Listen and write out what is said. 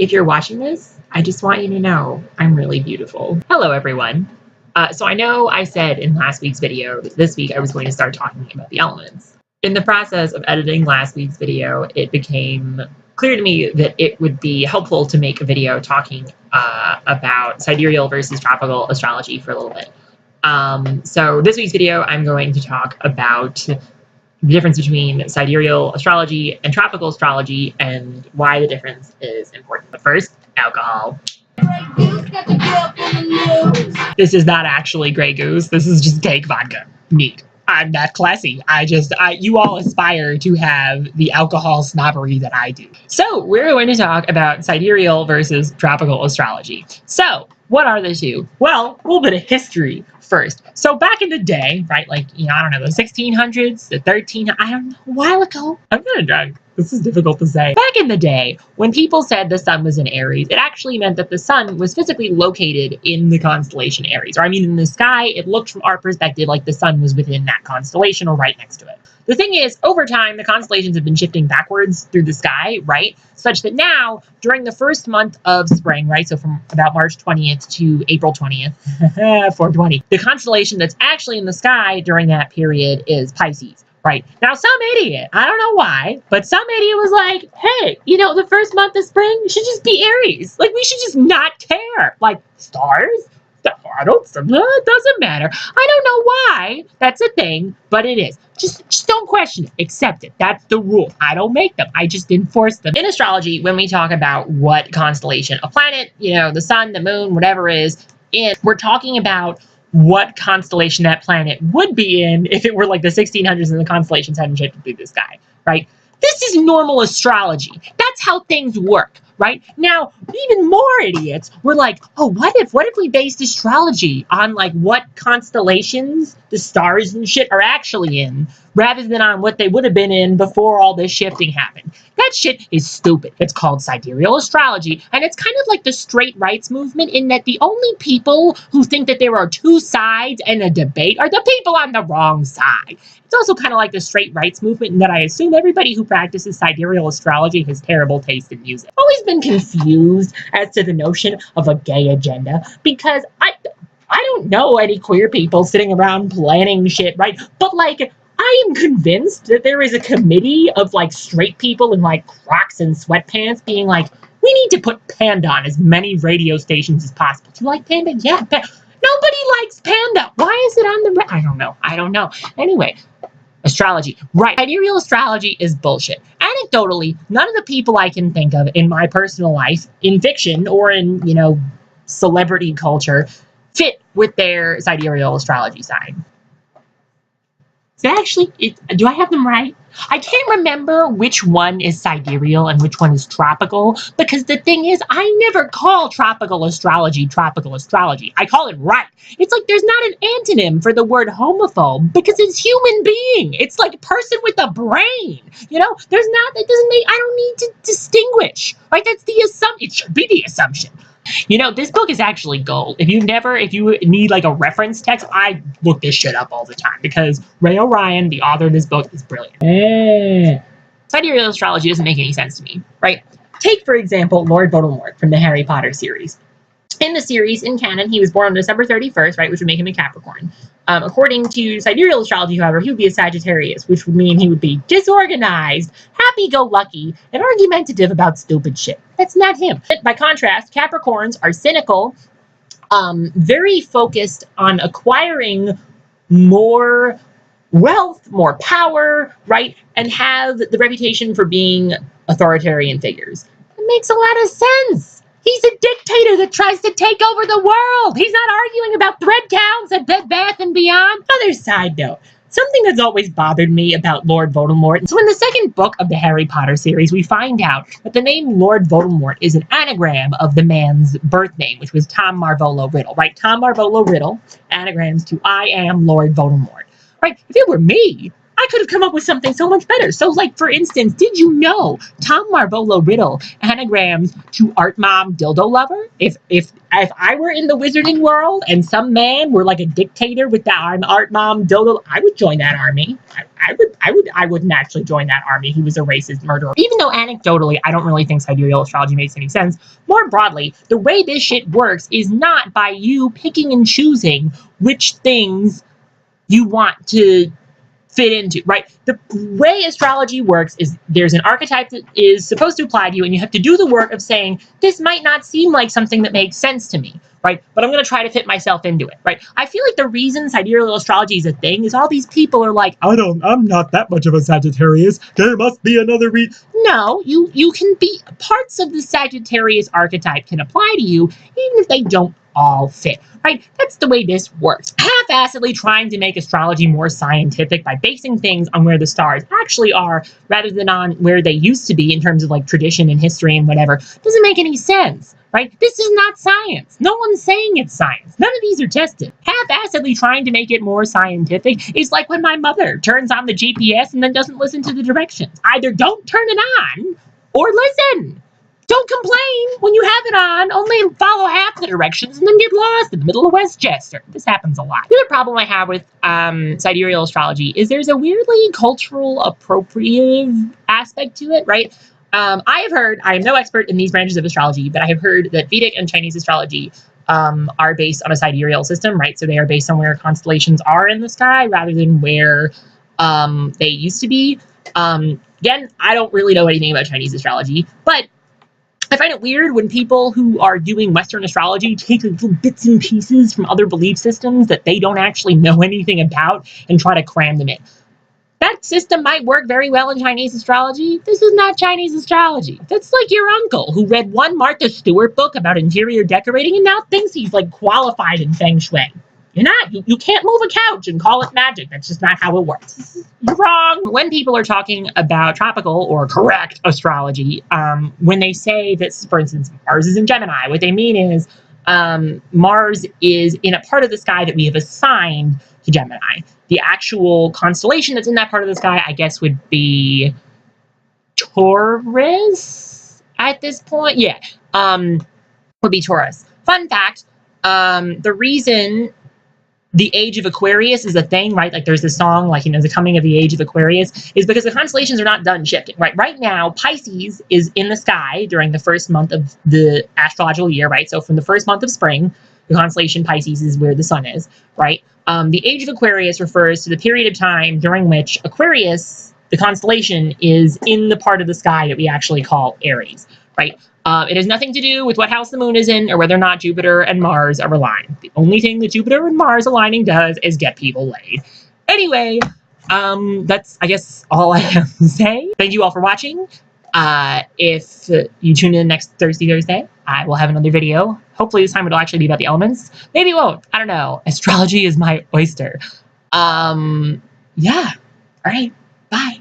If you're watching this, I just want you to know I'm really beautiful. Hello, everyone. So I know I said in last week's video that this week I was going to start talking about the elements. In the process of editing last week's video, it became clear to me that it would be helpful to make a video talking about sidereal versus tropical astrology for a little bit. So this week's video, I'm going to talk about the difference between sidereal astrology and tropical astrology and why the difference is important. But first, alcohol. This is not actually Grey Goose. This is just cake vodka. Neat. I'm that classy. You all aspire to have the alcohol snobbery that I do. So we're going to talk about sidereal versus tropical astrology. So what are the two? Well, a little bit of history first. So back in the day, right, like, I don't know, the 1600s, the 1300s, I don't know, a while ago. I'm kind of drunk. This is difficult to say. Back in the day, when people said the sun was in Aries, it actually meant that the sun was physically located in the constellation Aries. Or in the sky, it looked from our perspective like the sun was within that constellation or right next to it. The thing is, over time, the constellations have been shifting backwards through the sky, right? Such that now, during the first month of spring, right, so from about March 20th to April 20th, 420, the constellation that's actually in the sky during that period is Pisces. Right. Now, some idiot, I don't know why, but some idiot was like, hey, the first month of spring should just be Aries. Like, we should just not care. Like, stars? It doesn't matter. I don't know why that's a thing, but it is. Just don't question it. Accept it. That's the rule. I don't make them. I just enforce them. In astrology, when we talk about what constellation a planet, the sun, the moon, whatever is in, we're talking about what constellation that planet would be in if it were like the 1600s and the constellations hadn't shifted through the sky, right? This is normal astrology. That's how things work, right? Now, even more idiots were like, oh, what if we based astrology on like what constellations the stars and shit are actually in, rather than on what they would have been in before all this shifting happened? That shit is stupid. It's called sidereal astrology, and it's kind of like the straight rights movement in that the only people who think that there are two sides in a debate are the people on the wrong side. It's also kind of like the straight rights movement in that I assume everybody who practices sidereal astrology has terrible taste in music. I've always been confused as to the notion of a gay agenda, because I don't know any queer people sitting around planning shit, right? But like, I am convinced that there is a committee of like straight people in like Crocs and sweatpants being like, we need to put Panda on as many radio stations as possible. Do you like Panda? Yeah. Nobody likes Panda. Why is it on the I don't know. Anyway, astrology. Right. Sidereal astrology is bullshit. Anecdotally, none of the people I can think of in my personal life, in fiction or in, celebrity culture, fit with their sidereal astrology sign. Do I have them right? I can't remember which one is sidereal and which one is tropical, because the thing is, I never call tropical astrology. I call it right. It's like there's not an antonym for the word homophobe, because it's human being. It's like person with a brain. I don't need to distinguish. Right? That's the assumption. It should be the assumption. This book is actually gold. If you need like a reference text, I look this shit up all the time, because Ray O'Ryan, the author of this book, is brilliant. Sidereal astrology doesn't make any sense to me, right? Take, for example, Lord Voldemort from the Harry Potter series. In the series, in canon, he was born on December 31st, right, which would make him a Capricorn. According to sidereal astrology, however, he would be a Sagittarius, which would mean he would be disorganized, happy-go-lucky, and argumentative about stupid shit. That's not him. By contrast, Capricorns are cynical, very focused on acquiring more wealth, more power, right, and have the reputation for being authoritarian figures. It makes a lot of sense. He's a dictator that tries to take over the world. He's not arguing about thread counts at Bed Bath & Beyond. Other side note, something that's always bothered me about Lord Voldemort. So in the second book of the Harry Potter series, we find out that the name Lord Voldemort is an anagram of the man's birth name, which was Tom Marvolo Riddle, right? Tom Marvolo Riddle anagrams to I am Lord Voldemort, right? If it were me, I could have come up with something so much better. So, like, for instance, did you know Tom Marvolo Riddle anagrams to Art Mom Dildo Lover? If I were in the wizarding world and some man were like a dictator with that Art Mom Dildo, I would join that army. I wouldn't actually join that army. He was a racist murderer. Even though anecdotally, I don't really think sidereal astrology makes any sense. More broadly, the way this shit works is not by you picking and choosing which things you want to fit into, right? The way astrology works is there's an archetype that is supposed to apply to you, and you have to do the work of saying, this might not seem like something that makes sense to me, right? But I'm going to try to fit myself into it, right? I feel like the reason sidereal astrology is a thing is all these people are like, I'm not that much of a Sagittarius. There must be another reason. No, you can be, parts of the Sagittarius archetype can apply to you, even if they don't all fit, right? That's the way this works. Half-assedly trying to make astrology more scientific by basing things on where the stars actually are rather than on where they used to be in terms of like tradition and history and whatever doesn't make any sense, right? This is not science. No one's saying it's science. None of these are tested. Half-assedly trying to make it more scientific is like when my mother turns on the GPS and then doesn't listen to the directions. Either don't turn it on or listen. Don't complain when you have it on, only follow half the directions and then get lost in the middle of Westchester. This happens a lot. The other problem I have with sidereal astrology is there's a weirdly cultural appropriative aspect to it, right? I have heard, I am no expert in these branches of astrology, but I have heard that Vedic and Chinese astrology are based on a sidereal system, right? So they are based on where constellations are in the sky rather than where they used to be. Again, I don't really know anything about Chinese astrology, but I find it weird when people who are doing Western astrology take little bits and pieces from other belief systems that they don't actually know anything about and try to cram them in. That system might work very well in Chinese astrology. This is not Chinese astrology. That's like your uncle who read one Martha Stewart book about interior decorating and now thinks he's like qualified in Feng Shui. You're not. You can't move a couch and call it magic. That's just not how it works. You're wrong. When people are talking about tropical or correct astrology, when they say that, for instance, Mars is in Gemini, what they mean is Mars is in a part of the sky that we have assigned to Gemini. The actual constellation that's in that part of the sky, I guess, would be Taurus at this point. Yeah, would be Taurus. Fun fact, the reason the age of Aquarius is a thing, right? Like there's this song, like, the coming of the age of Aquarius, is because the constellations are not done shifting, right? Right now, Pisces is in the sky during the first month of the astrological year, right? So from the first month of spring, the constellation Pisces is where the sun is, right? The age of Aquarius refers to the period of time during which Aquarius, the constellation, is in the part of the sky that we actually call Aries, right? It has nothing to do with what house the moon is in or whether or not Jupiter and Mars are aligned. The only thing that Jupiter and Mars aligning does is get people laid. Anyway, that's, I guess, all I have to say. Thank you all for watching. If you tune in next Thursday, I will have another video. Hopefully this time it'll actually be about the elements. Maybe it won't. I don't know. Astrology is my oyster. Yeah. All right. Bye.